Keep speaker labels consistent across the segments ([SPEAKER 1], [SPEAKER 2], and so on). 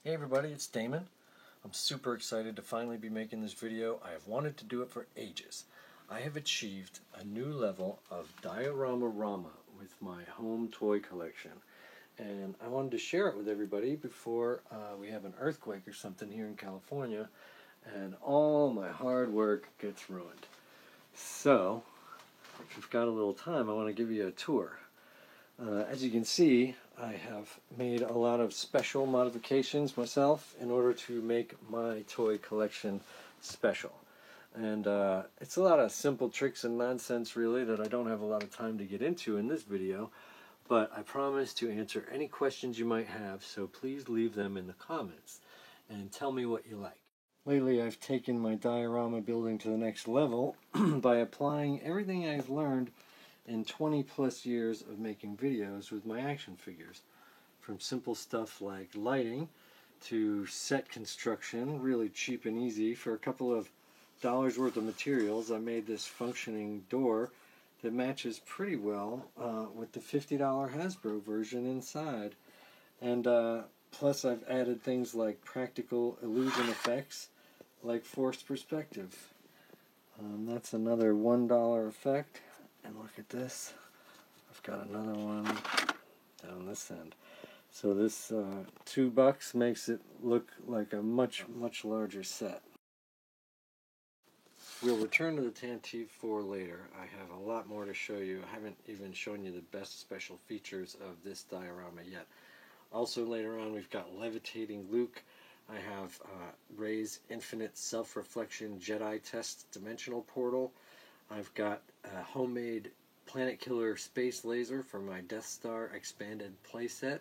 [SPEAKER 1] Hey everybody, it's Damon. I'm super excited to finally be making this video. I have wanted to do it for ages. I have achieved a new level of diorama rama with my home toy collection. And I wanted to share it with everybody before we have an earthquake or something here in California and all my hard work gets ruined. So, if you've got a little time, I want to give you a tour. As you can see, I have made a lot of special modifications myself in order to make my toy collection special. And it's a lot of simple tricks and nonsense really that I don't have a lot of time to get into in this video, but I promise to answer any questions you might have, so please leave them in the comments and tell me what you like. Lately I've taken my diorama building to the next level by applying everything I've learned in 20 plus years of making videos with my action figures. From simple stuff like lighting to set construction, really cheap and easy. For a couple of dollars worth of materials, I made this functioning door that matches pretty well with the $50 Hasbro version inside. And plus I've added things like practical illusion effects like forced perspective. That's another $1 effect. And look at this, I've got another one down this end. So this $2 makes it look like a much larger set. We'll return to the Tantive 4 later. I have a lot more to show you. I haven't even shown you the best special features of this diorama yet. Also later on we've got levitating Luke. I have Rey's infinite self-reflection Jedi test dimensional portal. I've got a homemade Planet Killer space laser for my Death Star expanded playset.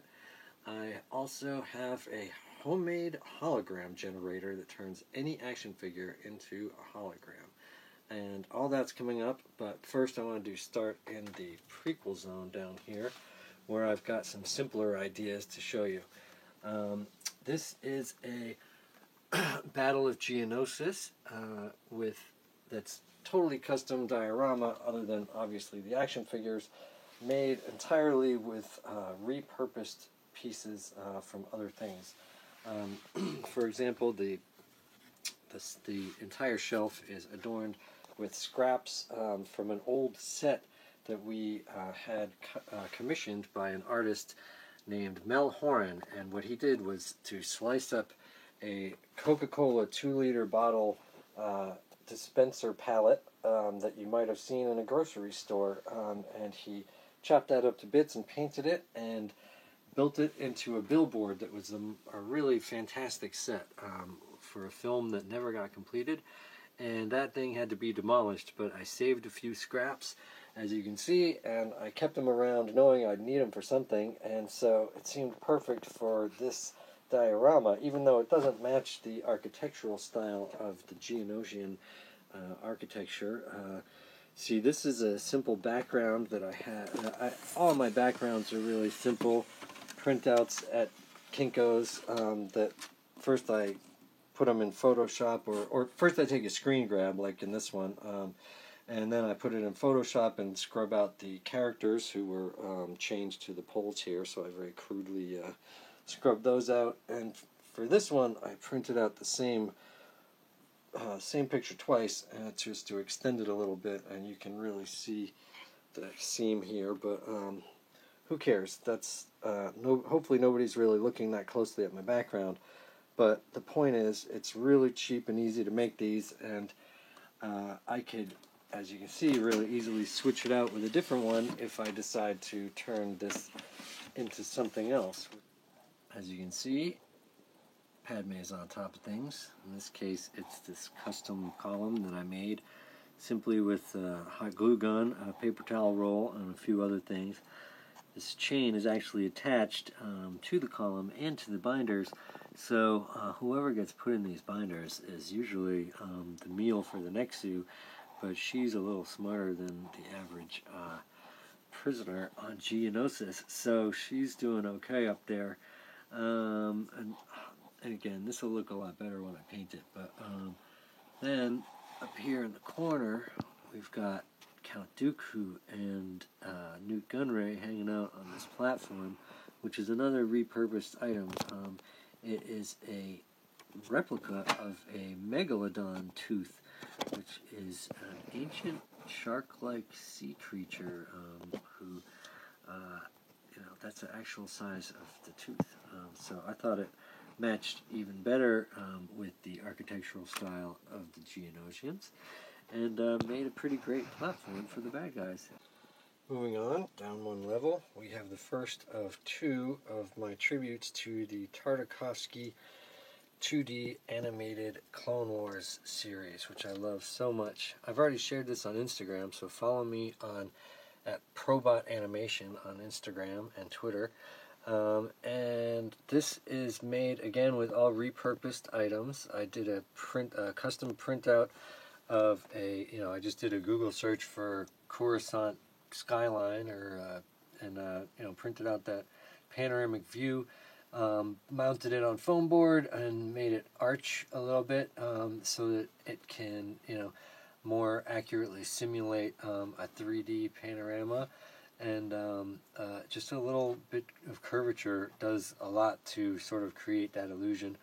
[SPEAKER 1] I also have a homemade hologram generator that turns any action figure into a hologram. And all that's coming up, but first I want to start in the prequel zone down here, where I've got some simpler ideas to show you. This is a Battle of Geonosis that's totally custom diorama, other than obviously the action figures, made entirely with repurposed pieces from other things. For example, the entire shelf is adorned with scraps from an old set that we had commissioned by an artist named Mel Horan, and what he did was to slice up a Coca-Cola 2-liter bottle dispenser palette that you might have seen in a grocery store, and he chopped that up to bits and painted it and built it into a billboard that was a really fantastic set for a film that never got completed, and that thing had to be demolished, but I saved a few scraps, as you can see, and I kept them around knowing I'd need them for something, and so it seemed perfect for this diorama, even though it doesn't match the architectural style of the Geonosian architecture. See, this is a simple background that I had. All my backgrounds are really simple printouts at Kinko's that first I put them in Photoshop, or first I take a screen grab like in this one, and then I put it in Photoshop and scrub out the characters who were changed to the poles here, so I very crudely scrubbed those out. And for this one I printed out the same picture twice, just to extend it a little bit, and you can really see the seam here, but who cares? That's hopefully nobody's really looking that closely at my background, but the point is it's really cheap and easy to make these, and I could, as you can see, really easily switch it out with a different one if I decide to turn this into something else. As you can see, Padme is on top of things. In this case, it's this custom column that I made simply with a hot glue gun, a paper towel roll, and a few other things. This chain is actually attached to the column and to the binders, so whoever gets put in these binders is usually the meal for the Nexu, but she's a little smarter than the average prisoner on Geonosis, so she's doing okay up there. And again, this will look a lot better when I paint it, but then up here in the corner we've got Count Dooku and Nute Gunray hanging out on this platform, which is another repurposed item. It is a replica of a megalodon tooth, which is an ancient shark-like sea creature who, that's the actual size of the tooth. So I thought it matched even better with the architectural style of the Geonosians, and made a pretty great platform for the bad guys. Moving on, down one level, we have the first of two of my tributes to the Tartakovsky 2D animated Clone Wars series, which I love so much. I've already shared this on Instagram, so follow me at Probot Animation on Instagram and Twitter. And this is made again with all repurposed items. I did a custom printout of I just did a Google search for Coruscant skyline, and printed out that panoramic view, mounted it on foam board and made it arch a little bit so that it can more accurately simulate a 3D panorama, and just a little bit of curvature does a lot to sort of create that illusion,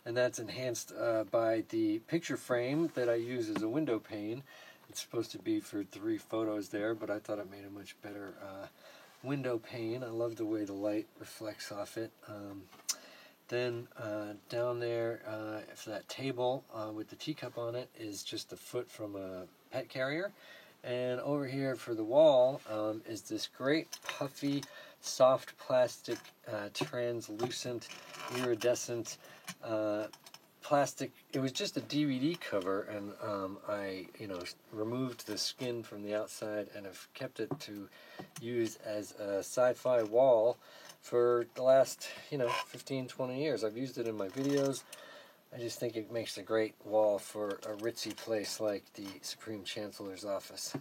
[SPEAKER 1] and that's enhanced by the picture frame that I use as a window pane. It's supposed to be for 3 photos there, but I thought it made a much better window pane. I love the way the light reflects off it. Then down there for that table with the teacup on it is just a foot from a pet carrier. And over here for the wall is this great puffy, soft plastic, translucent, iridescent plastic. It was just a DVD cover, and I removed the skin from the outside and have kept it to use as a sci-fi wall for the last 15-20 years. I've used it in my videos. I just think it makes a great wall for a ritzy place like the Supreme Chancellor's office.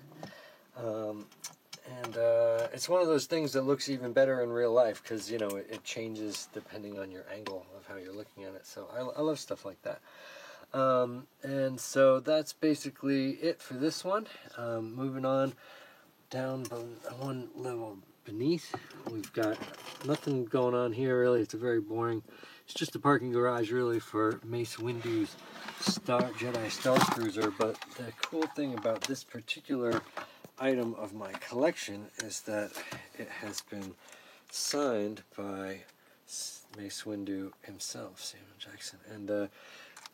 [SPEAKER 1] And it's one of those things that looks even better in real life because, it changes depending on your angle of how you're looking at it. So I love stuff like that. And so that's basically it for this one. Moving on down one level beneath, we've got nothing going on here really. It's a very boring, it's just a parking garage really for Mace Windu's Jedi Star Cruiser. But the cool thing about this particular item of my collection is that it has been signed by Mace Windu himself, Samuel Jackson. And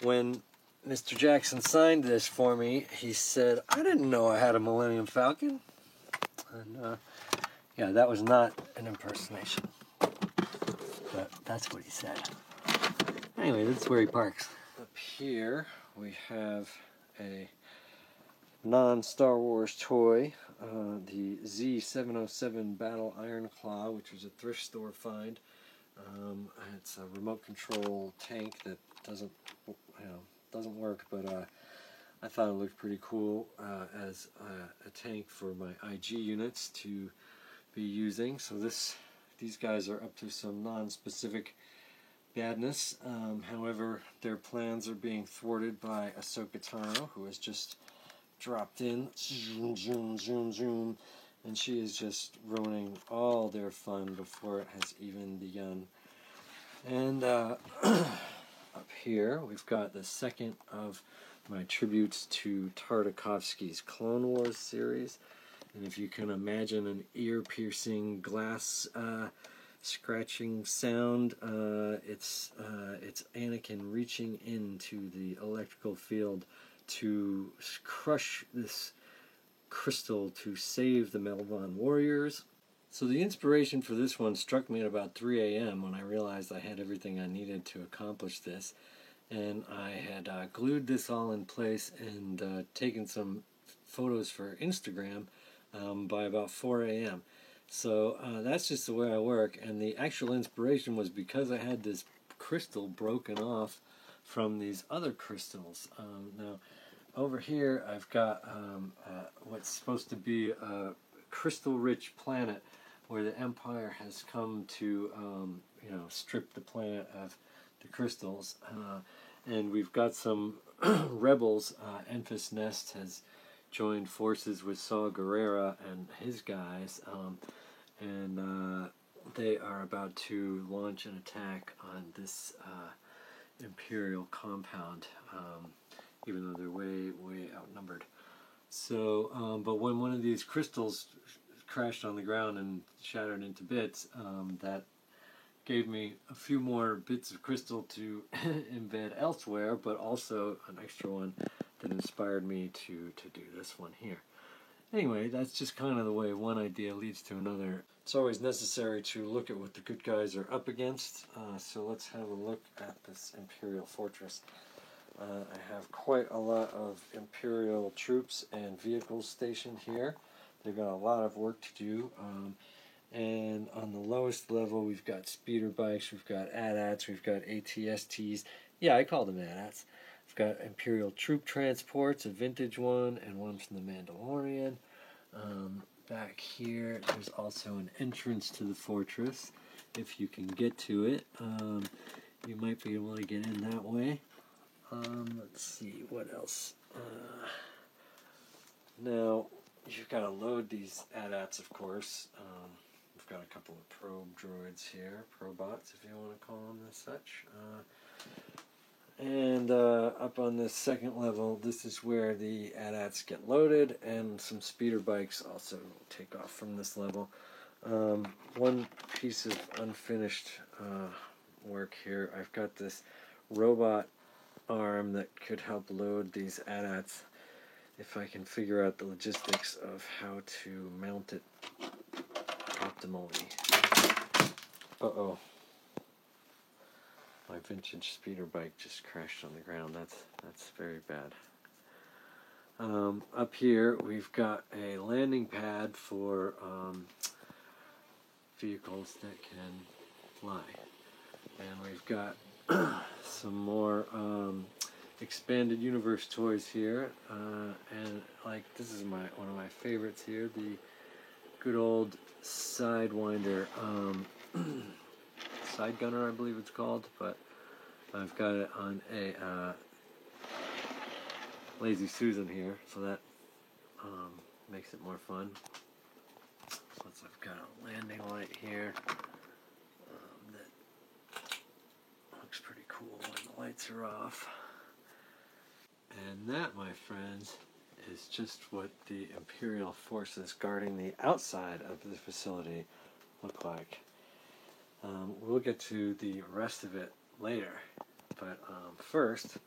[SPEAKER 1] when Mr. Jackson signed this for me, he said, "I didn't know I had a Millennium Falcon." And yeah, that was not an impersonation, but that's what he said. Anyway, that's where he parks. Up here we have a non-Star Wars toy, the Z707 Battle Iron Claw, which was a thrift store find. It's a remote control tank that doesn't work, but I thought it looked pretty cool as a tank for my IG units to be using. So these guys are up to some non-specific badness. However, their plans are being thwarted by Ahsoka Tano, who has just dropped in, zoom, zoom, zoom, zoom, and she is just ruining all their fun before it has even begun. And up here, we've got the second of my tributes to Tartakovsky's Clone Wars series. And if you can imagine an ear-piercing glass scratching sound, it's Anakin reaching into the electrical field to crush this crystal to save the Melvon warriors. So the inspiration for this one struck me at about 3 a.m. when I realized I had everything I needed to accomplish this. And I had glued this all in place and taken some photos for Instagram by about 4 a.m. So that's just the way I work. And the actual inspiration was because I had this crystal broken off from these other crystals. Now, over here I've got what's supposed to be a crystal-rich planet where the Empire has come to, strip the planet of the crystals. And we've got some rebels. Enfys Nest has joined forces with Saw Gerrera and his guys, and they are about to launch an attack on this Imperial compound, even though they're way outnumbered. So, but when one of these crystals crashed on the ground and shattered into bits, that gave me a few more bits of crystal to embed elsewhere, but also an extra one that inspired me to do this one here. Anyway, that's just kind of the way one idea leads to another. It's always necessary to look at what the good guys are up against, so let's have a look at this Imperial fortress. I have quite a lot of Imperial troops and vehicles stationed here. They've got a lot of work to do. And on the lowest level, we've got speeder bikes, we've got AT-ATs, we've got AT-STs. Yeah, I call them AT-ATs. We've got Imperial troop transports, a vintage one, and one from the Mandalorian. Back here, there's also an entrance to the fortress. If you can get to it, you might be able to get in that way. Let's see, what else? Now, you've got to load these AT-ATs, of course. We've got a couple of probe droids here, probots, if you want to call them as such. And up on this second level, this is where the AT-ATs get loaded, and some speeder bikes also take off from this level. One piece of unfinished work here, I've got this robot arm that could help load these AT-ATs if I can figure out the logistics of how to mount it optimally. Uh-oh. My vintage speeder bike just crashed on the ground. That's very bad. Up here we've got a landing pad for vehicles that can fly. And we've got some more expanded universe toys here. And like this is one of my favorites here, the good old Sidewinder. Side Gunner, I believe it's called, but I've got it on a Lazy Susan here, so that makes it more fun. Plus I've got a landing light here that looks pretty cool when the lights are off. And that, my friends, is just what the Imperial forces guarding the outside of the facility look like. We'll get to the rest of it later, but first,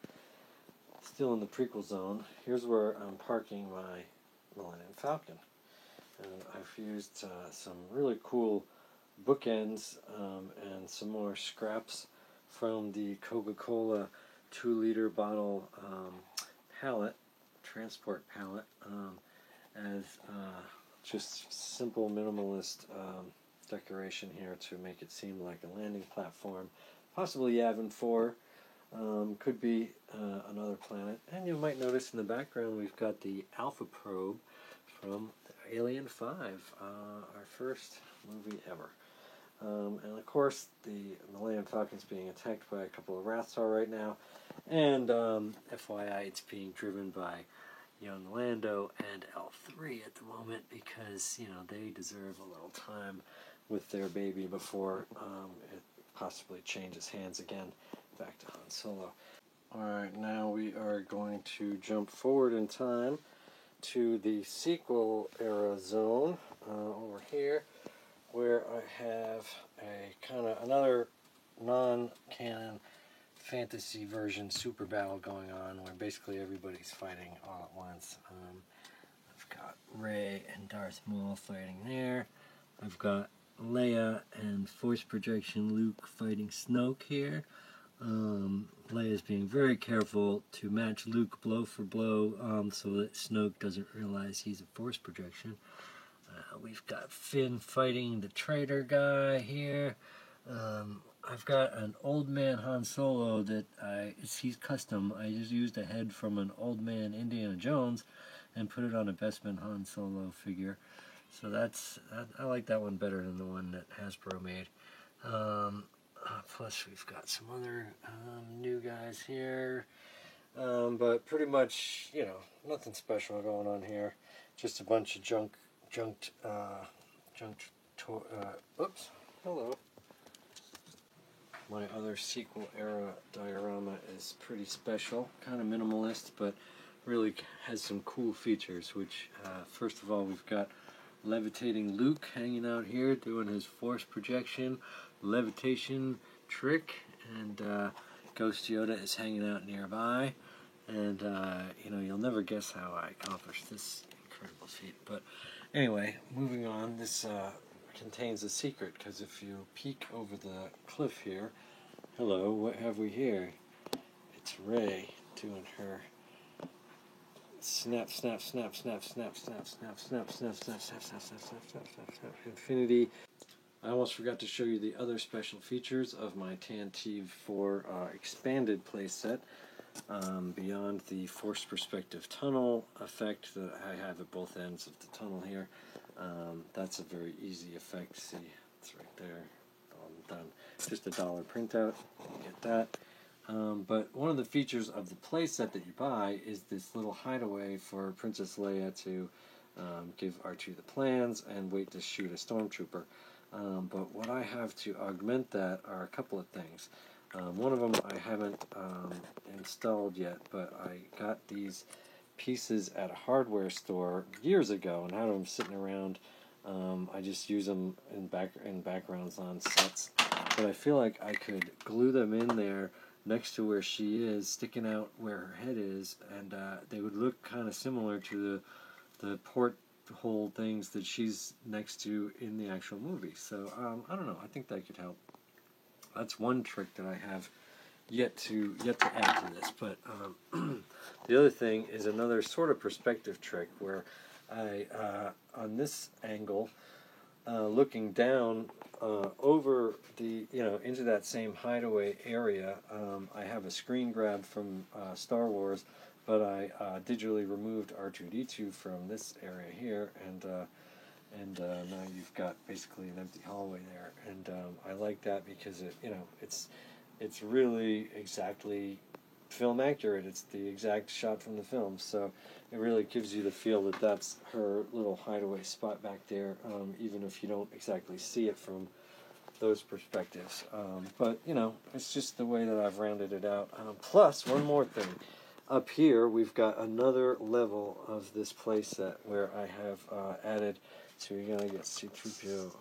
[SPEAKER 1] still in the prequel zone, here's where I'm parking my Millennium Falcon. And I've used some really cool bookends and some more scraps from the Coca-Cola 2-liter bottle pallet, transport pallet, as just simple minimalist decoration here to make it seem like a landing platform. Possibly Yavin 4, could be another planet. And you might notice in the background we've got the Alpha probe from Alien 5, our first movie ever. And of course the Millennium Falcon's being attacked by a couple of Rathsar right now. And FYI, it's being driven by young Lando and L3 at the moment because, you know, they deserve a little time with their baby before it possibly changes hands again back to Han Solo. Alright, now we are going to jump forward in time to the sequel era zone over here, where I have a kind of another non-canon fantasy version super battle going on where basically everybody's fighting all at once. I've got Rey and Darth Maul fighting there. I've got Leia and Force Projection Luke fighting Snoke here. Leia's being very careful to match Luke blow for blow so that Snoke doesn't realize he's a Force Projection. We've got Finn fighting the traitor guy here. I've got an old man Han Solo that he's custom. I just used a head from an old man Indiana Jones and put it on a Bespin Han Solo figure. So I like that one better than the one that Hasbro made. Plus we've got some other new guys here. But pretty much, you know, nothing special going on here. Just a bunch of oops, hello. my other sequel era diorama is pretty special, kind of minimalist, but really has some cool features, which first of all we've got levitating Luke hanging out here doing his force projection levitation trick, and Ghost Yoda is hanging out nearby, and you know, you'll never guess how I accomplished this incredible feat. But anyway, moving on, this contains a secret, because if you peek over the cliff here, hello, what have we here? It's Rey doing her snap, snap, snap, snap, snap, snap, snap, snap, snap, snap, snap, snap, snap, snap, snap, snap, snap, infinity. I almost forgot to show you the other special features of my Tantive 4 expanded playset. Beyond the forced perspective tunnel effect that I have at both ends of the tunnel here, that's a very easy effect. See, it's right there. All done. Just a $1 printout. You get that. But one of the features of the playset that you buy is this little hideaway for Princess Leia to give R2 the plans and wait to shoot a stormtrooper. But what I have to augment that are a couple of things. One of them I haven't installed yet, but I got these pieces at a hardware store years ago and had them sitting around. I just use them in backgrounds on sets, but I feel like I could glue them in there next to where she is, sticking out where her head is, and they would look kind of similar to the porthole things that she's next to in the actual movie. So I don't know. I think that could help. That's one trick that I have yet to add to this. But the other thing is another sort of perspective trick where I on this angle, looking down over the, into that same hideaway area, I have a screen grab from Star Wars, but I digitally removed R2-D2 from this area here, and now you've got basically an empty hallway there, and I like that because it's really exactly film accurate. It's the exact shot from the film, so it really gives you the feel that that's her little hideaway spot back there, even if you don't exactly see it from those perspectives. But it's just the way that I've rounded it out. Plus, one more thing. Up here, we've got another level of this playset where I have added. So you're gonna get C-3PO.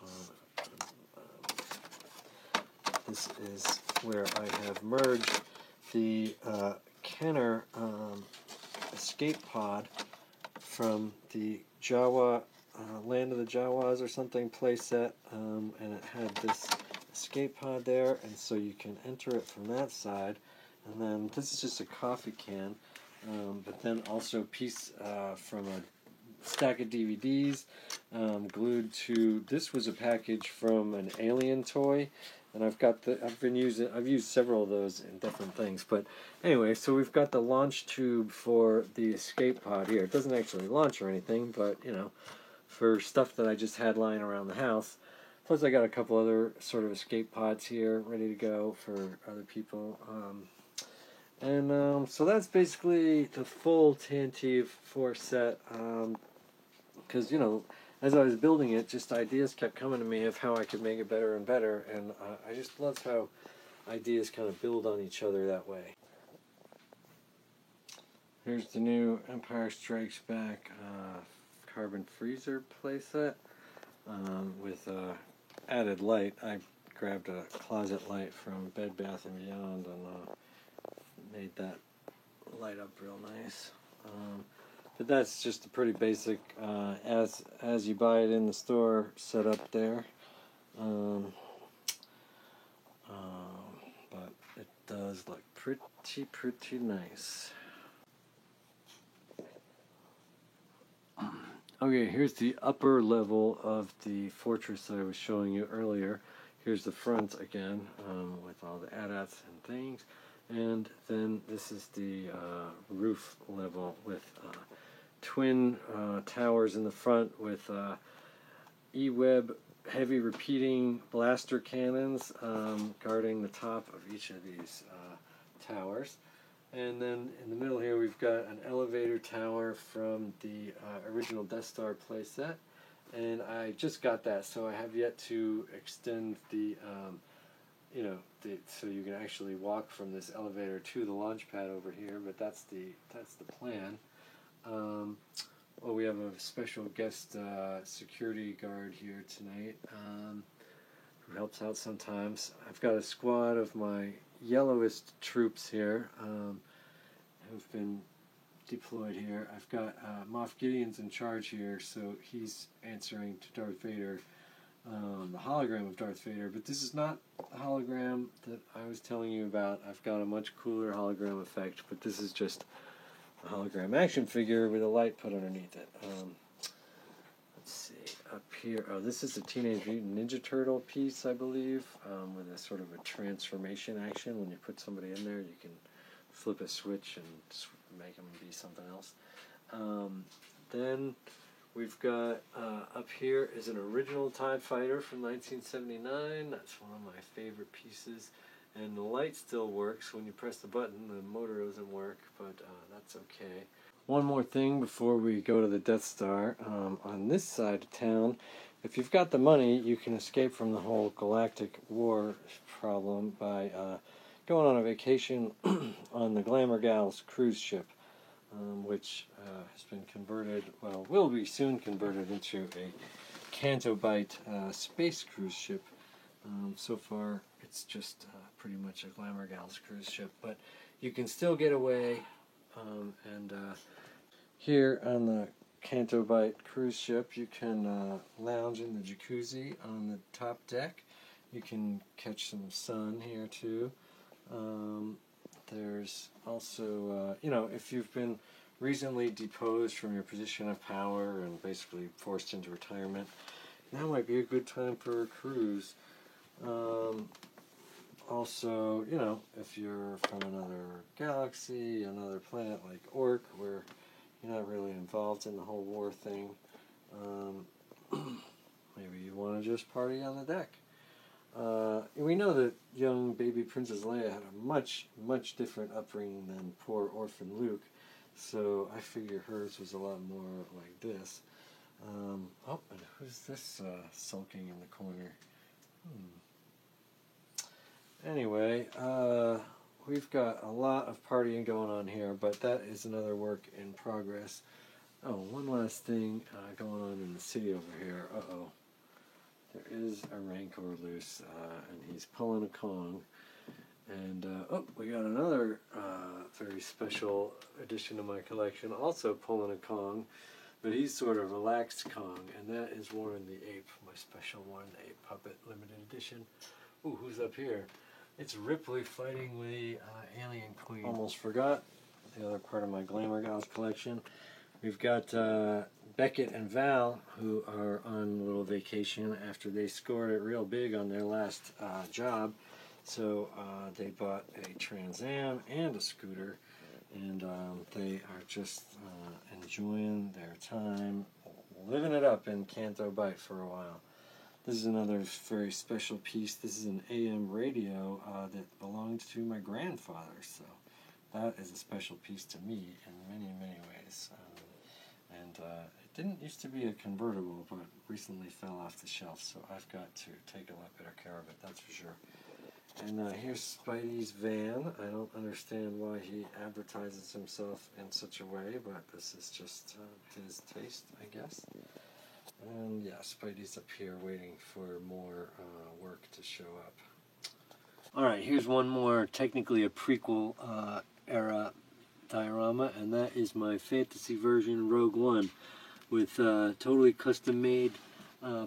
[SPEAKER 1] This is where I have merged the Kenner escape pod from the Jawa Land of the Jawas or something playset, and it had this escape pod there, and so you can enter it from that side. And then this is just a coffee can, but then also a piece from a stack of DVDs glued to. This was a package from an Alien toy, and I've used several of those in different things. But anyway, so we've got the launch tube for the escape pod here. It doesn't actually launch or anything, but for stuff that I just had lying around the house. Plus, I got a couple other sort of escape pods here ready to go for other people. So that's basically the full Tantive 4 set. Because, as I was building it, just ideas kept coming to me of how I could make it better and better. And I just love how ideas kind of build on each other that way. Here's the new Empire Strikes Back carbon freezer playset with added light. I grabbed a closet light from Bed Bath & Beyond and made that light up real nice. But that's just a pretty basic, as you buy it in the store, setup there. But it does look pretty nice. Okay, here's the upper level of the fortress that I was showing you earlier. Here's the front again, with all the AT-ATs and things. And then this is the roof level with twin towers in the front with E-Web heavy repeating blaster cannons guarding the top of each of these towers. And then in the middle here we've got an elevator tower from the original Death Star playset. And I just got that, so I have yet to extend the you know, so you can actually walk from this elevator to the launch pad over here. But that's the plan. Well, we have a special guest security guard here tonight who helps out sometimes. I've got a squad of my yellowest troops here who've been deployed here. I've got Moff Gideon's in charge here, so he's answering to Darth Vader, the hologram of Darth Vader. But this is not the hologram that I was telling you about. I've got a much cooler hologram effect, but this is just a hologram action figure with a light put underneath it. Let's see, up here, oh, this is a Teenage Mutant Ninja Turtle piece, I believe, with a sort of a transformation action. When you put somebody in there, you can flip a switch and make them be something else. Then we've got, up here is an original TIE Fighter from 1979. That's one of my favorite pieces. And the light still works. When you press the button, the motor doesn't work, but that's okay. One more thing before we go to the Death Star. On this side of town, if you've got the money, you can escape from the whole galactic war problem by going on a vacation on the Glamour Gals cruise ship, which has been converted, well, will be soon converted into a Canto Bight space cruise ship. So far, it's just pretty much a Glamour Gals cruise ship, but you can still get away. And here on the Canto Bight cruise ship, you can lounge in the jacuzzi on the top deck. You can catch some sun here too. There's also, you know, if you've been recently deposed from your position of power and basically forced into retirement, now might be a good time for a cruise. Also, you know, if you're from another galaxy, another planet like Orc, where you're not really involved in the whole war thing, maybe you want to just party on the deck. We know that young baby Princess Leia had a much, much different upbringing than poor orphan Luke, so I figure hers was a lot more like this. Oh, and who's this sulking in the corner? Anyway, we've got a lot of partying going on here, but that is another work in progress. Oh, one last thing going on in the city over here. Uh-oh. There is a Rancor loose, and he's pulling a Kong. And, oh, we got another very special addition to my collection, also pulling a Kong, but he's sort of relaxed Kong, and that is Warren the Ape, my special Warren the Ape puppet limited edition. Ooh, who's up here? It's Ripley fighting the Alien Queen. Almost forgot the other part of my Glamour Gals collection. We've got Beckett and Val, who are on a little vacation after they scored it real big on their last job. So they bought a Trans Am and a scooter, and they are just enjoying their time, living it up in Canto Bight for a while. This is another very special piece. This is an AM radio that belonged to my grandfather, so that is a special piece to me in many, many ways. It didn't used to be a convertible, but recently fell off the shelf, so I've got to take a lot better care of it, that's for sure. And here's Spidey's van. I don't understand why he advertises himself in such a way, but this is just his taste, I guess. And yeah, Spidey's up here waiting for more work to show up. Alright, here's one more, technically a prequel era diorama, and that is my fantasy version Rogue One with totally custom made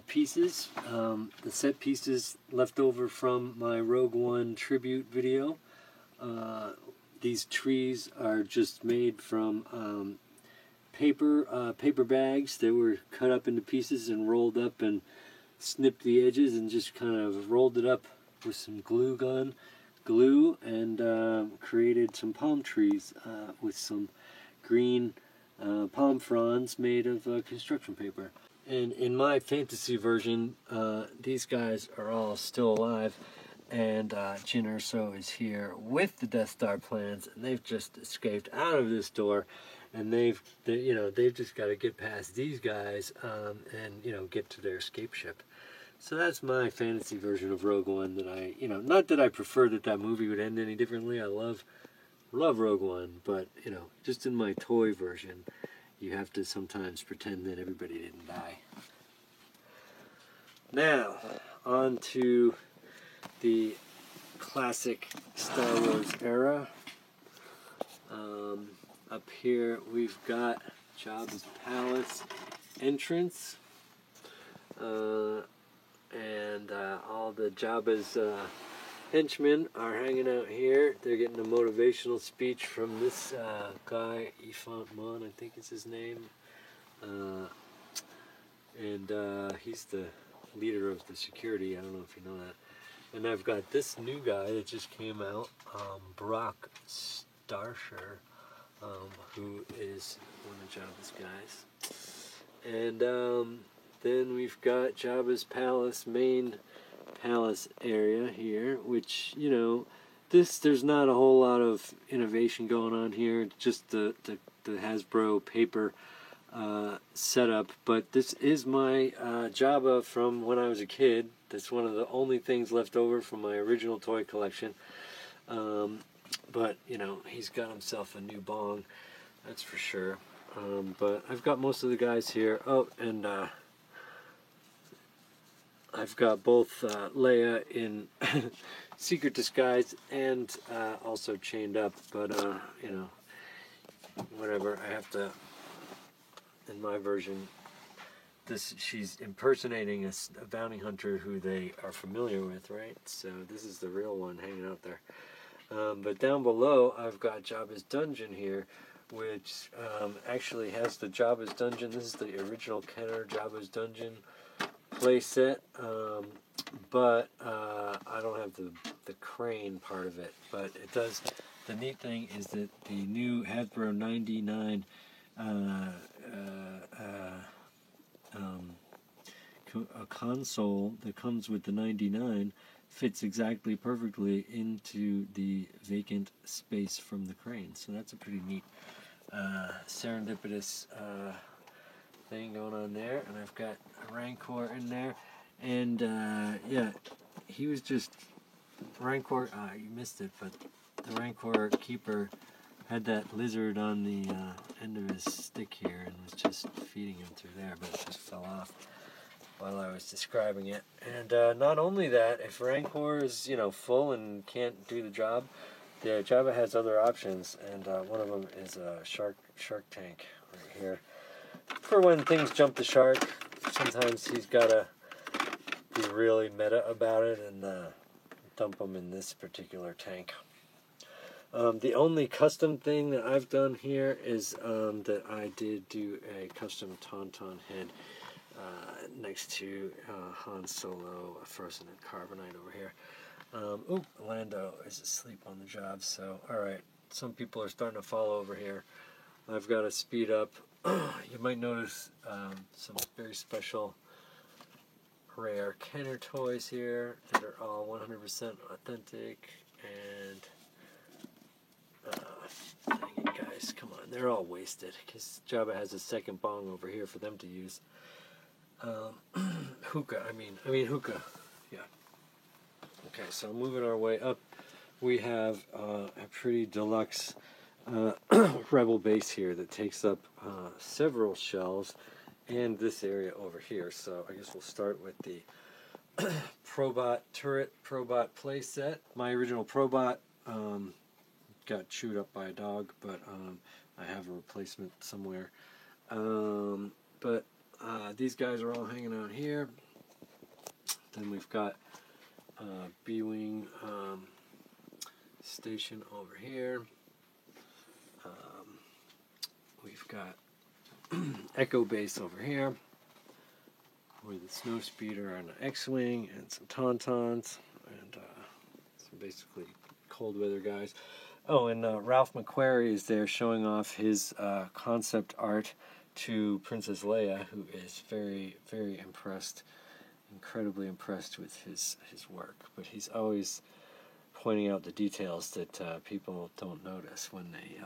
[SPEAKER 1] pieces. The set pieces left over from my Rogue One tribute video. These trees are just made from paper bags that were cut up into pieces and rolled up and snipped the edges and just kind of rolled it up with some glue and created some palm trees with some green palm fronds made of construction paper. And in my fantasy version, these guys are all still alive, and Jyn Erso is here with the Death Star plans, and they've just escaped out of this door, and they've just got to get past these guys and get to their escape ship. So that's my fantasy version of Rogue One that I, not that I prefer that movie would end any differently. I love Rogue One, but, just in my toy version, you have to sometimes pretend that everybody didn't die. Now, on to the classic Star Wars era. Up here we've got Jabba's palace entrance, and all the Jabba's henchmen are hanging out here. They're getting a motivational speech from this guy, Ifant Mon, I think is his name, and he's the leader of the security. I don't know if you know that. And I've got this new guy that just came out, Brock Starsher, who is one of Jabba's guys. And then we've got Jabba's main palace area here, which, there's not a whole lot of innovation going on here, just the Hasbro paper setup. But this is my Jabba from when I was a kid. That's one of the only things left over from my original toy collection. But, he's got himself a new bong, that's for sure. But I've got most of the guys here. Oh, and I've got both Leia in secret disguise and also chained up. But, whatever. I have to, in my version, she's impersonating a bounty hunter who they are familiar with, right? So this is the real one hanging out there. But down below, I've got Jabba's dungeon here, which actually has the Jabba's dungeon. This is the original Kenner Jabba's dungeon play set, but I don't have the crane part of it. But it does. The neat thing is that the new Hasbro 99 a console that comes with the 99 fits exactly perfectly into the vacant space from the crane. So that's a pretty neat serendipitous thing going on there. And I've got a Rancor in there. And yeah, he was just Rancor. You missed it, but the Rancor keeper had that lizard on the end of his stick here and was just feeding him through there, but it just fell off while I was describing it. And not only that, if Rancor is, full and can't do the job, the Jabba has other options, and one of them is a shark tank right here. For when things jump the shark, sometimes he's got to be really meta about it and dump them in this particular tank. The only custom thing that I've done here is that I did do a custom Tauntaun head next to Han Solo, frozen in carbonite over here. Lando is asleep on the job, so alright, some people are starting to fall over here. I've got to speed up. You might notice some very special rare Kenner toys here that are all 100% authentic, and dang it, guys, come on, they're all wasted because Jabba has a second bong over here for them to use. Hookah, I mean hookah, yeah. Okay, so moving our way up, we have a pretty deluxe Rebel base here that takes up several shelves and this area over here. So I guess we'll start with the Probot turret, Probot playset. My original Probot got chewed up by a dog, but I have a replacement somewhere. But these guys are all hanging out here. Then we've got B-Wing station over here. We've got Echo Base over here with a snow speeder and an X-Wing and some Tauntauns and some basically cold weather guys. Oh, and Ralph McQuarrie is there showing off his concept art to Princess Leia, who is very, very impressed, incredibly impressed with his work. But he's always pointing out the details that people don't notice when they,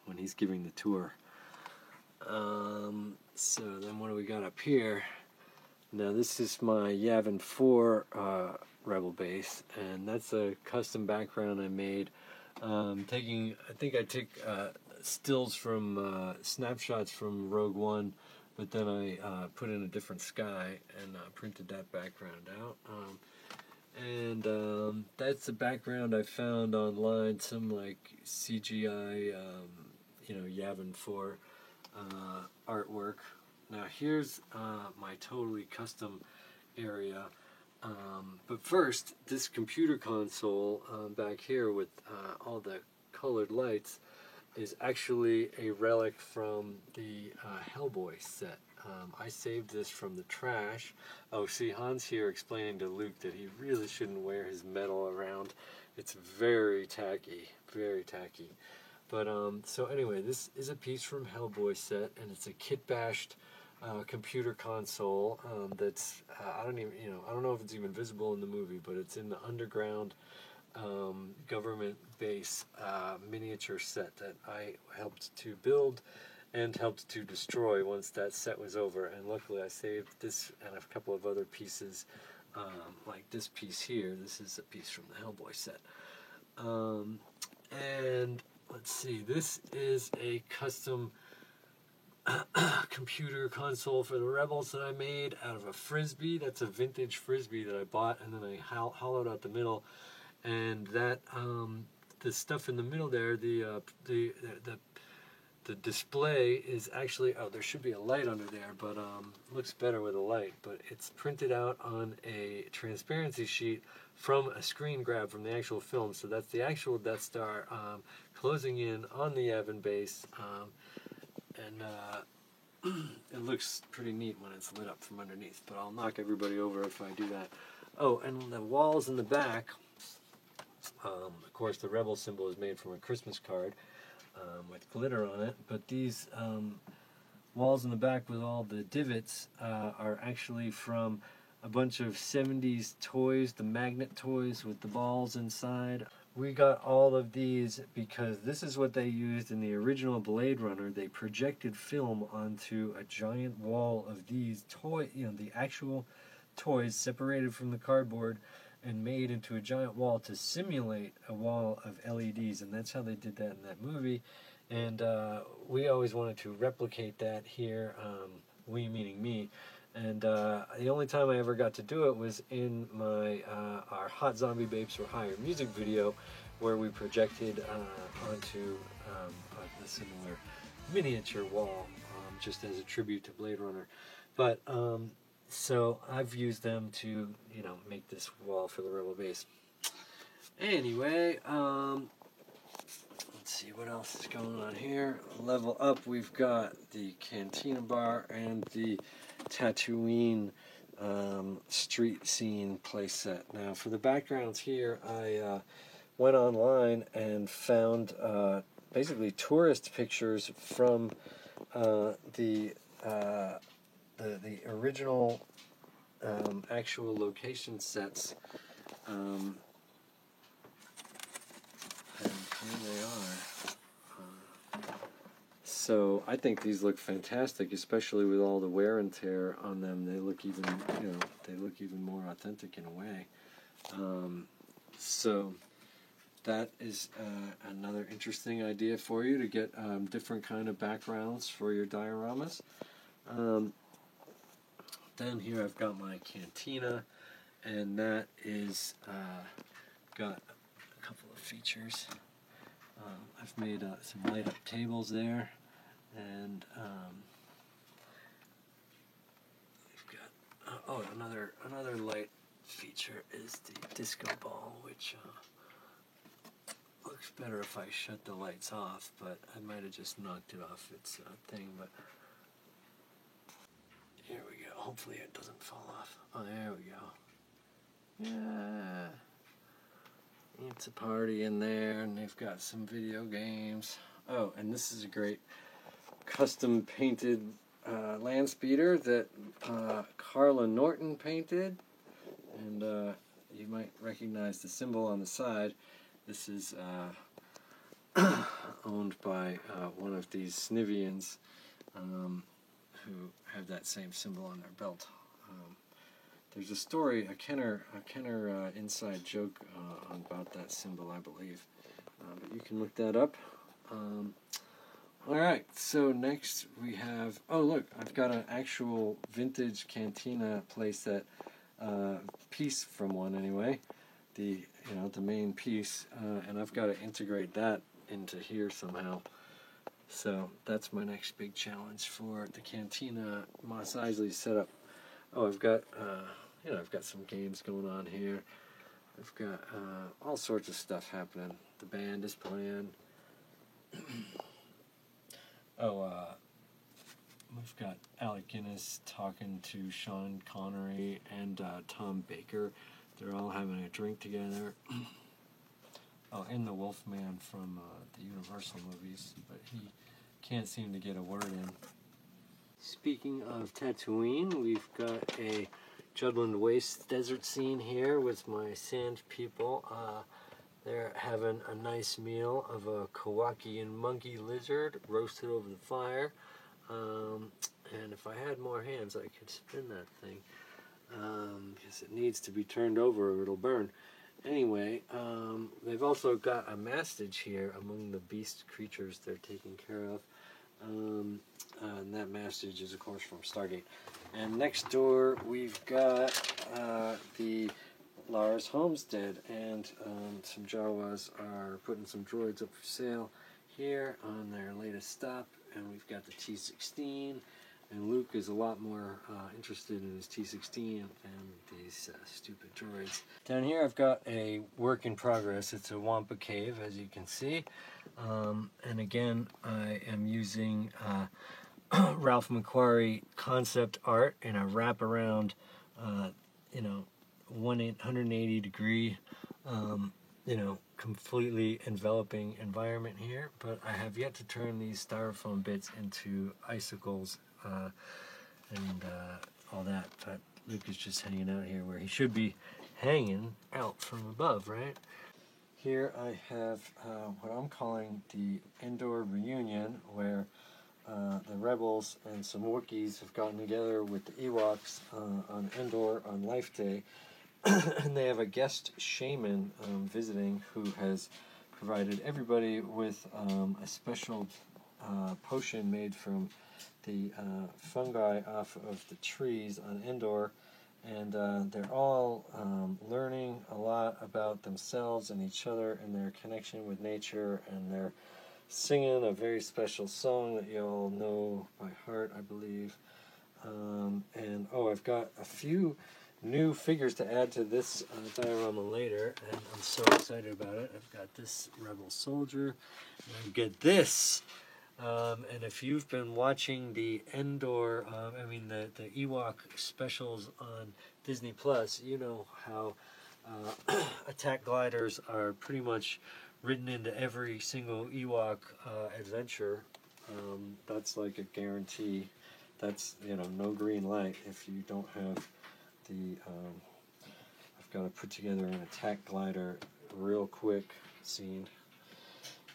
[SPEAKER 1] when he's giving the tour. So then what do we got up here? Now this is my Yavin 4 Rebel base, and that's a custom background I made. I think I took stills from snapshots from Rogue One, but then I put in a different sky and printed that background out. That's a background I found online, some like CGI, Yavin 4 artwork. Now here's my totally custom area. But first, this computer console back here with all the colored lights is actually a relic from the Hellboy set. I saved this from the trash. Oh, see, Han's here explaining to Luke that he really shouldn't wear his metal around. It's very tacky, very tacky. But, so anyway, this is a piece from Hellboy set, and it's a kit-bashed computer console that's, I don't know if it's even visible in the movie, but it's in the underground government base miniature set that I helped to build and helped to destroy once that set was over. And luckily I saved this and a couple of other pieces, like this piece here. This is a piece from the Hellboy set. And let's see, this is a custom computer console for the Rebels that I made out of a Frisbee. That's a vintage Frisbee that I bought, and then I hollowed out the middle, and that the stuff in the middle there, the display is actually, oh, there should be a light under there, but looks better with a light, but it's printed out on a transparency sheet from a screen grab from the actual film. So that's the actual Death Star closing in on the Yavin base, and it looks pretty neat when it's lit up from underneath, but I'll knock everybody over if I do that. Oh, and the walls in the back, of course the Rebel symbol is made from a Christmas card with glitter on it, but these walls in the back with all the divots are actually from a bunch of 70s toys, the magnet toys with the balls inside. We got all of these because this is what they used in the original Blade Runner. They projected film onto a giant wall of these toys, the actual toys separated from the cardboard and made into a giant wall to simulate a wall of LEDs, and that's how they did that in that movie. And we always wanted to replicate that here, we meaning me. And the only time I ever got to do it was in my our Hot Zombie Babes for Hire music video, where we projected onto a similar miniature wall, just as a tribute to Blade Runner. But so I've used them to, make this wall for the Rebel base. Anyway, let's see what else is going on here. Level up, we've got the Cantina Bar and the Tatooine street scene playset. Now, for the backgrounds here, I went online and found basically tourist pictures from the original actual location sets, and here they are. So I think these look fantastic, especially with all the wear and tear on them. They look even, they look even more authentic in a way. So that is another interesting idea for you to get different kind of backgrounds for your dioramas. Then here I've got my cantina, and that is got a couple of features. I've made some light up tables there, and we've got another light feature is the disco ball, which looks better if I shut the lights off, but I might have just knocked it off its thing. But here we go. Hopefully it doesn't fall off. Oh, there we go. Yeah. It's a party in there, and they've got some video games. Oh, and this is a great custom painted land speeder that Carla Norton painted. And you might recognize the symbol on the side. This is owned by one of these Snivians who have that same symbol on their belt. There's a story, a Kenner inside joke about that symbol, I believe. But you can look that up. Alright, so next we have, oh look, I've got an actual vintage cantina playset piece from one anyway. The main piece, and I've got to integrate that into here somehow. So that's my next big challenge for the Cantina Mos Eisley setup. Oh, I've got some games going on here. I've got all sorts of stuff happening. The band is playing. We've got Alec Guinness talking to Sean Connery and Tom Baker. They're all having a drink together. And the Wolfman from the Universal movies, but he can't seem to get a word in. Speaking of Tatooine, we've got a Judland Waste desert scene here with my sand people. They're having a nice meal of a Kowakian monkey lizard roasted over the fire. And if I had more hands, I could spin that thing. Because it needs to be turned over or it'll burn. Anyway, they've also got a mastage here among the beast creatures they're taking care of. And that mastage is, of course, from Stargate. And next door, we've got the Lars Homestead. And some Jawas are putting some droids up for sale here on their latest stop. And we've got the T-16. And Luke is a lot more interested in his T-16 than these stupid droids. Down here I've got a work in progress. It's a Wampa cave, as you can see. And again, I am using Ralph McQuarrie concept art in a wraparound, 180 degree, completely enveloping environment here. But I have yet to turn these styrofoam bits into icicles and all that, but Luke is just hanging out here where he should be hanging out from above, right? Here I have what I'm calling the Endor reunion, where the Rebels and some Wookiees have gotten together with the Ewoks on Endor on Life Day, and they have a guest shaman visiting who has provided everybody with a special potion made from the fungi off of the trees on Endor, and they're all learning a lot about themselves and each other and their connection with nature, and they're singing a very special song that you all know by heart, I believe. I've got a few new figures to add to this diorama later, and I'm so excited about it. I've got this Rebel Soldier, and I've got this. And if you've been watching the Endor, the Ewok specials on Disney Plus, you know how attack gliders are pretty much written into every single Ewok adventure. That's like a guarantee. That's, no green light if you don't have the, I've got to put together an attack glider real quick scene.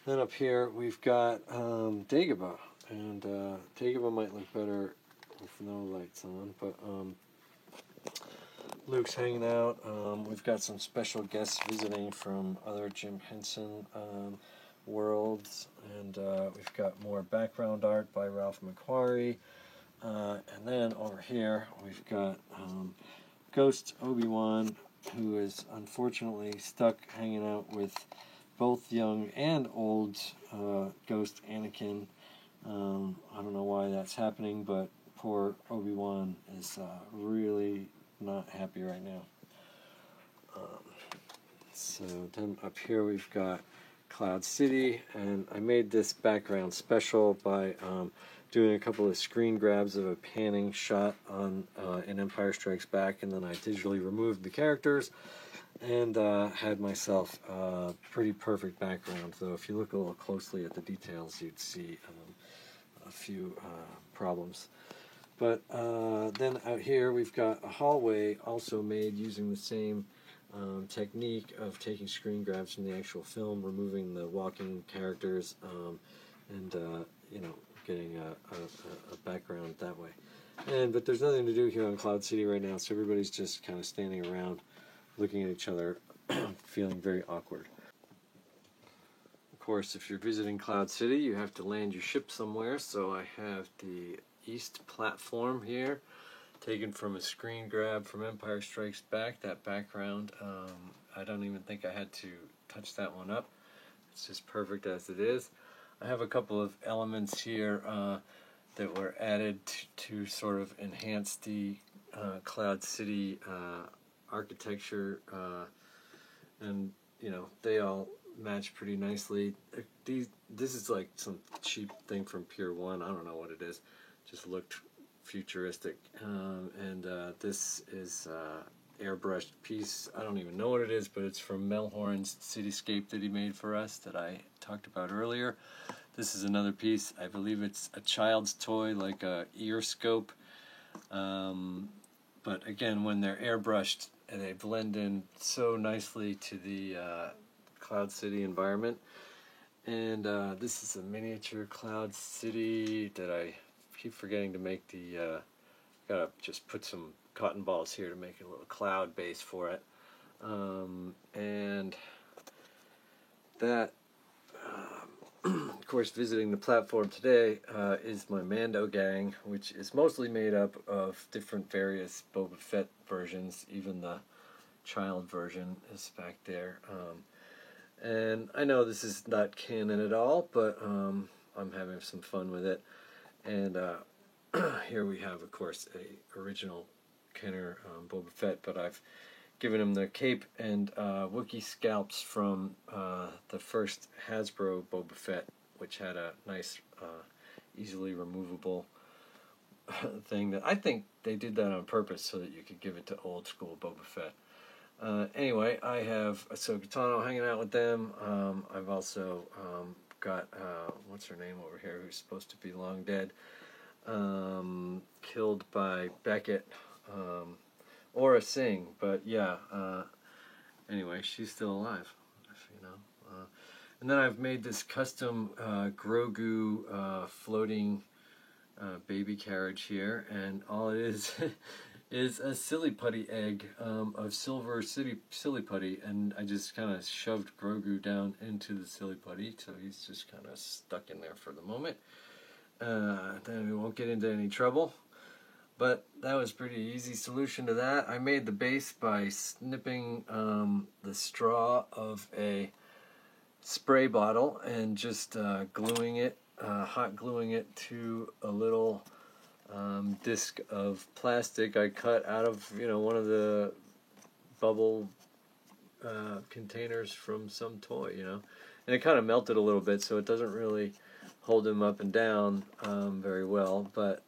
[SPEAKER 1] Then up here we've got Dagobah, and Dagobah might look better with no lights on, but Luke's hanging out. We've got some special guests visiting from other Jim Henson worlds, and we've got more background art by Ralph McQuarrie. And then over here we've got Ghost Obi-Wan, who is unfortunately stuck hanging out with both young and old Ghost Anakin. I don't know why that's happening, but poor Obi-Wan is really not happy right now. So then up here we've got Cloud City, and I made this background special by doing a couple of screen grabs of a panning shot on in Empire Strikes Back, and then I digitally removed the characters and had myself a pretty perfect background. Though if you look a little closely at the details, you'd see a few problems. But then out here we've got a hallway also made using the same technique of taking screen grabs from the actual film, removing the walking characters, and getting a background that way. But there's nothing to do here on Cloud City right now, so everybody's just kind of standing around looking at each other, feeling very awkward. Of course, if you're visiting Cloud City, you have to land your ship somewhere, so I have the east platform here, taken from a screen grab from Empire Strikes Back. That background, I don't even think I had to touch that one up. It's just perfect as it is. I have a couple of elements here that were added to sort of enhance the Cloud City architecture, and you know, they all match pretty nicely. This is like some cheap thing from Pier 1. I don't know what it is. Just looked futuristic. This is airbrushed piece. I don't even know what it is, but it's from Mel Horan's cityscape that he made for us that I talked about earlier. This is another piece. I believe it's a child's toy, like a ear scope. But again, when they're airbrushed, they blend in so nicely to the Cloud City environment. And this is a miniature Cloud City that I keep forgetting to make the... gotta just put some cotton balls here to make a little cloud base for it. And that... of course, visiting the platform today is my Mando gang, which is mostly made up of different various Boba Fett versions. Even the child version is back there. And I know this is not canon at all, but I'm having some fun with it. And here we have, of course, a original Kenner Boba Fett, but I've given him the cape and Wookiee scalps from the first Hasbro Boba Fett, which had a nice, easily removable thing that I think they did that on purpose so that you could give it to old school Boba Fett. Anyway, I have Ahsoka Tano hanging out with them. I've also got, what's her name over here, who's supposed to be long dead, killed by Beckett. Aura Singh, but yeah, anyway, she's still alive, you know. And then I've made this custom Grogu floating baby carriage here, and all it is is a silly putty egg of silver silly putty, and I just kind of shoved Grogu down into the silly putty, so he's just kind of stuck in there for the moment. Then we won't get into any trouble. But that was a pretty easy solution to that. I made the base by snipping the straw of a spray bottle and just gluing it, hot gluing it to a little disc of plastic I cut out of, you know, one of the bubble containers from some toy, you know. And it kind of melted a little bit, so it doesn't really hold him up and down very well, but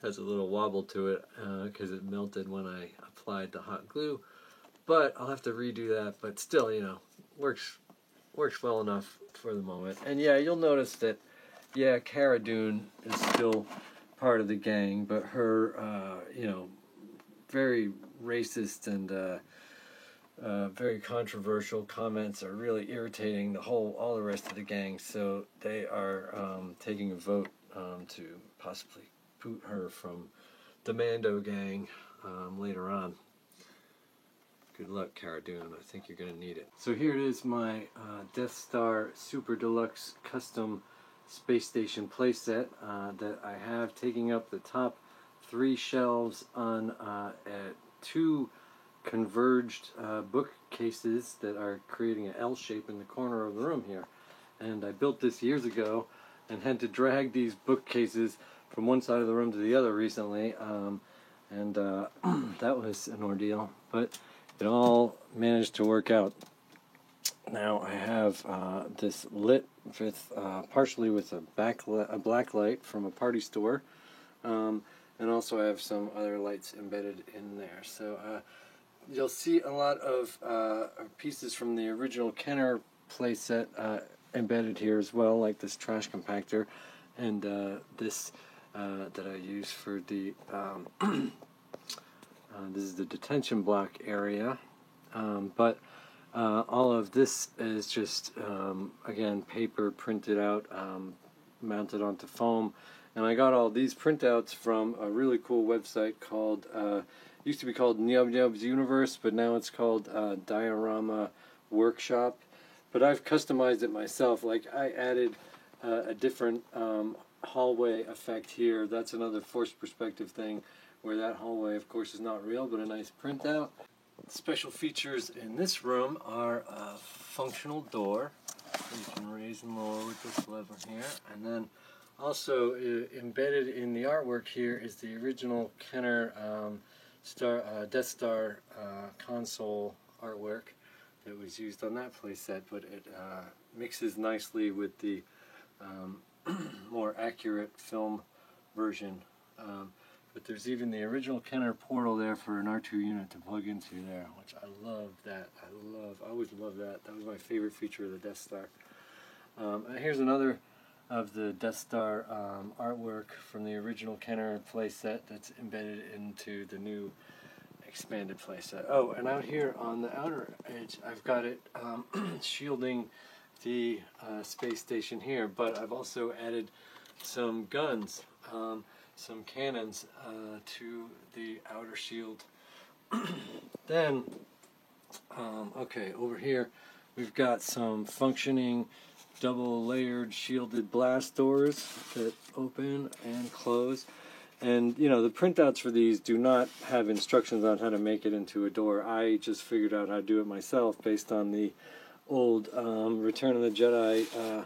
[SPEAKER 1] has a little wobble to it because it melted when I applied the hot glue. But I'll have to redo that, but still, you know, works well enough for the moment. And yeah, you'll notice that, yeah, Cara Dune is still part of the gang, but her, you know, very racist and very controversial comments are really irritating all the rest of the gang. So they are taking a vote to possibly boot her from the Mando gang later on. Good luck, Cara Dune. I think you're going to need it. So here it is, my Death Star Super Deluxe Custom Space Station playset that I have taking up the top 3 shelves on 2 converged bookcases that are creating an L shape in the corner of the room here. And I built this years ago and had to drag these bookcases from one side of the room to the other recently, and that was an ordeal, but it all managed to work out. Now I have this lit with partially with a black light from a party store, and also I have some other lights embedded in there. So you'll see a lot of pieces from the original Kenner playset embedded here as well, like this trash compactor and this that I use for the this is the detention block area, but all of this is just again paper printed out mounted onto foam. And I got all these printouts from a really cool website called, used to be called Nub Nub's Universe, but now it's called Diorama Workshop. But I've customized it myself. Like, I added a different hallway effect here. That's another forced perspective thing, where that hallway, of course, is not real, but a nice printout. Special features in this room are a functional door. You can raise and lower with this lever here. And then also embedded in the artwork here is the original Kenner Death Star console artwork that was used on that playset, but it mixes nicely with the more accurate film version. But there's even the original Kenner portal there for an R2 unit to plug into there, which I love that. I always love that. That was my favorite feature of the Death Star. And here's another of the Death Star artwork from the original Kenner playset that's embedded into the new expanded playset. Oh, and out here on the outer edge, I've got it shielding the space station here, but I've also added some guns, some cannons to the outer shield. Then, okay, over here we've got some functioning double-layered shielded blast doors that open and close. And, you know, the printouts for these do not have instructions on how to make it into a door. I just figured out how to do it myself based on the old Return of the Jedi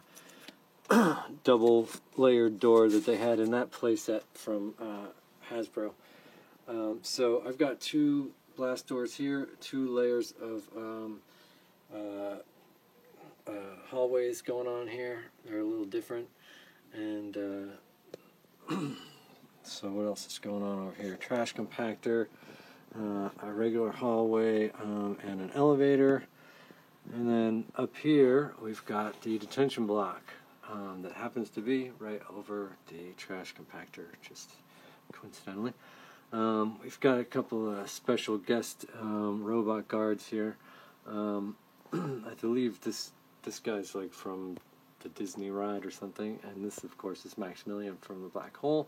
[SPEAKER 1] double-layered door that they had in that playset from Hasbro. So I've got two blast doors here, two layers of hallways going on here. They're a little different. And so what else is going on over here? Trash compactor, a regular hallway, and an elevator. And then up here we've got the detention block that happens to be right over the trash compactor, just coincidentally. We've got a couple of special guest robot guards here. I believe this guy's like from the Disney ride or something, and this of course is Maximilian from the Black Hole.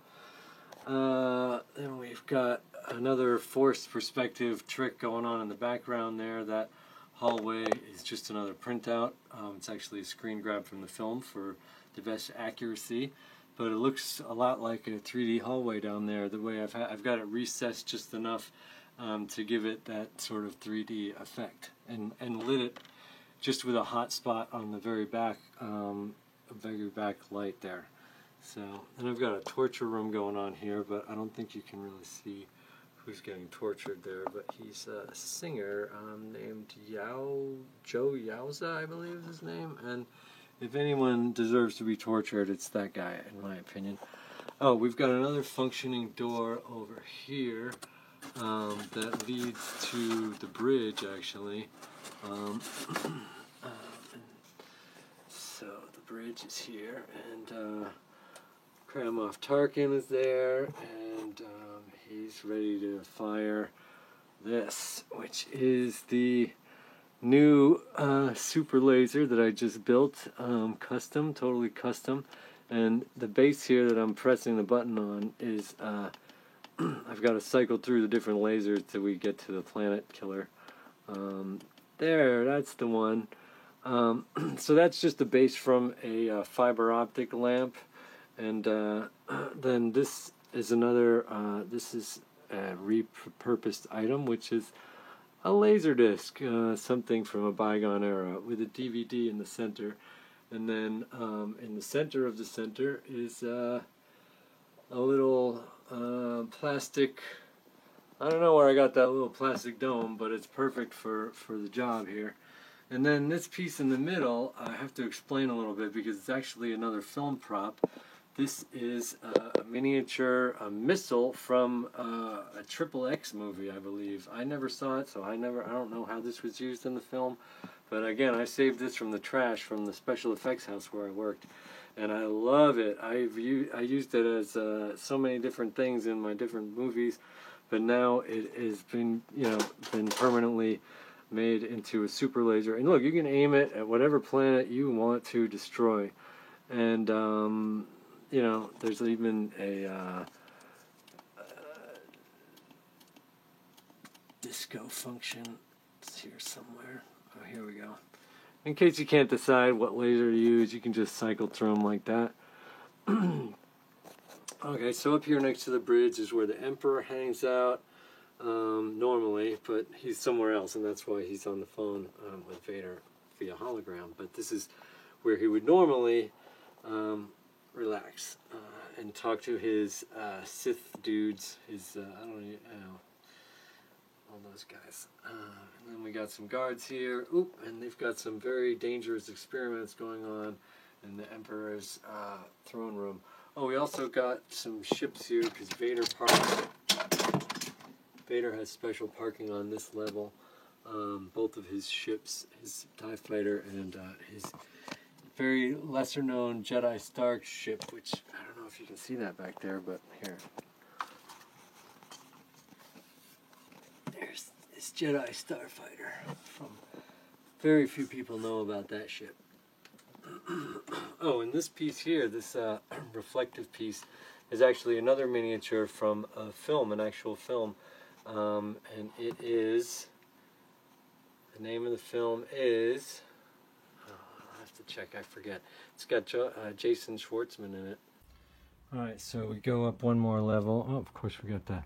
[SPEAKER 1] Then we've got another forced perspective trick going on in the background there. That hallway is just another printout. It's actually a screen grab from the film for the best accuracy, but it looks a lot like a 3D hallway down there. The way I've got it recessed just enough to give it that sort of 3D effect, and lit it just with a hot spot on the very back light there. So, and I've got a torture room going on here, but I don't think you can really see who's getting tortured there. But he's a singer named Joe Yauza, I believe is his name. And if anyone deserves to be tortured, it's that guy, in my opinion. Oh, we've got another functioning door over here that leads to the bridge, actually. So the bridge is here, and Grand Moff Tarkin is there, and he's ready to fire this, which is the new super laser that I just built, custom, totally custom. And the base here that I'm pressing the button on is I've got to cycle through the different lasers till we get to the planet killer. There, that's the one. So that's just the base from a fiber optic lamp. And then this is another, this is a repurposed item, which is a laser disc, something from a bygone era, with a DVD in the center. And then in the center of the center is a little plastic, I don't know where I got that little plastic dome, but it's perfect for the job here. And then this piece in the middle, I have to explain a little bit because it's actually another film prop. This is a miniature missile from a XXX movie, I believe. I never saw it, so I don't know how this was used in the film. But again, I saved this from the trash from the special effects house where I worked, and I love it. I used it as so many different things in my different movies, but now it has been permanently made into a super laser. And look, you can aim it at whatever planet you want to destroy. And you know, there's even a disco function. It's here somewhere. Oh, here we go. In case you can't decide what laser to use, you can just cycle through them like that. Okay, so up here next to the bridge is where the Emperor hangs out normally, but he's somewhere else, and that's why he's on the phone with Vader via hologram. But this is where he would normally relax and talk to his Sith dudes, his, I don't know, all those guys. And then we got some guards here. Oop, and they've got some very dangerous experiments going on in the Emperor's throne room. Oh, we also got some ships here because Vader parks. Vader has special parking on this level. Both of his ships, his TIE Fighter and his very lesser known Jedi Stark ship, which I don't know if you can see that back there, but here. There's this Jedi Starfighter. Very few people know about that ship. Oh, and this piece here, this reflective piece, is actually another miniature from a film, an actual film. And it is, the name of the film is, I'll have to check, I forget. It's got Jason Schwartzman in it. Alright, so we go up one more level. Oh, of course we got the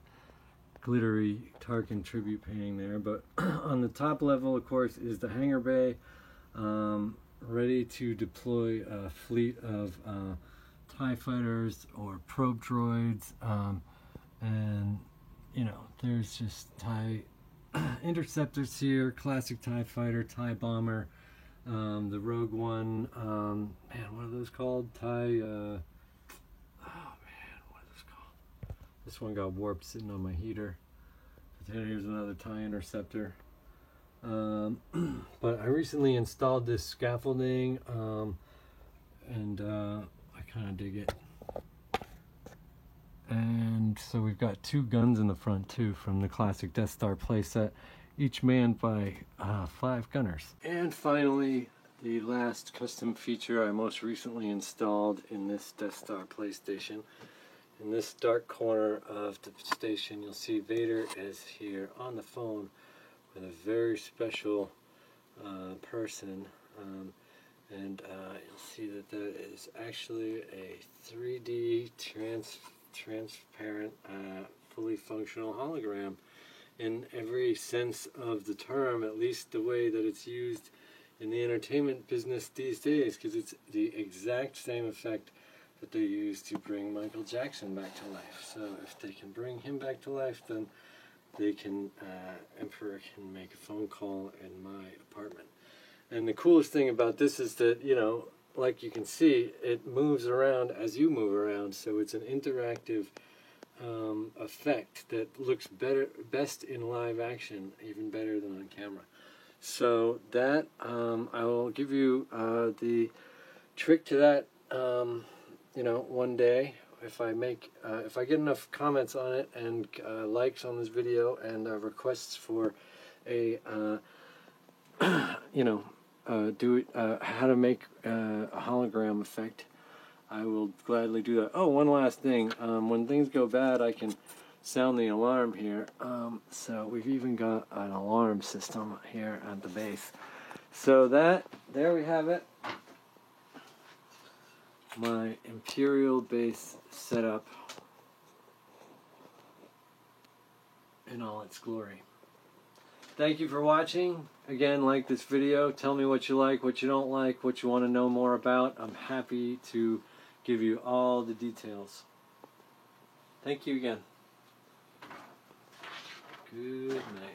[SPEAKER 1] glittery Tarkin tribute painting there. But on the top level, of course, is the hangar bay. Ready to deploy a fleet of TIE fighters or probe droids, and you know, there's just TIE interceptors here, classic TIE fighter, TIE bomber, the Rogue One, man, what are those called? TIE, oh man, what are those called? This one got warped sitting on my heater. But here's another TIE interceptor. But I recently installed this scaffolding, and I kind of dig it. And so we've got two guns in the front too from the classic Death Star playset, each manned by 5 gunners. And finally, the last custom feature I most recently installed in this Death Star PlayStation. In this dark corner of the station, you'll see Vader is here on the phone with a very special person, and you'll see that that is actually a 3D transparent, fully functional hologram in every sense of the term, at least the way that it's used in the entertainment business these days, because it's the exact same effect that they used to bring Michael Jackson back to life. So if they can bring him back to life, then they can, Emperor can make a phone call in my apartment. And the coolest thing about this is that, you know, like you can see, it moves around as you move around, so it's an interactive effect that looks best in live action, even better than on camera. So that, I will give you the trick to that, you know, one day. If I get enough comments on it and likes on this video and requests for a, you know, how to make a hologram effect, I will gladly do that. Oh, one last thing. When things go bad, I can sound the alarm here. So we've even got an alarm system here at the base. So there we have it. My Imperial base setup in all its glory. Thank you for watching. Again, like this video. Tell me what you like, what you don't like, what you want to know more about. I'm happy to give you all the details. Thank you again. Good night.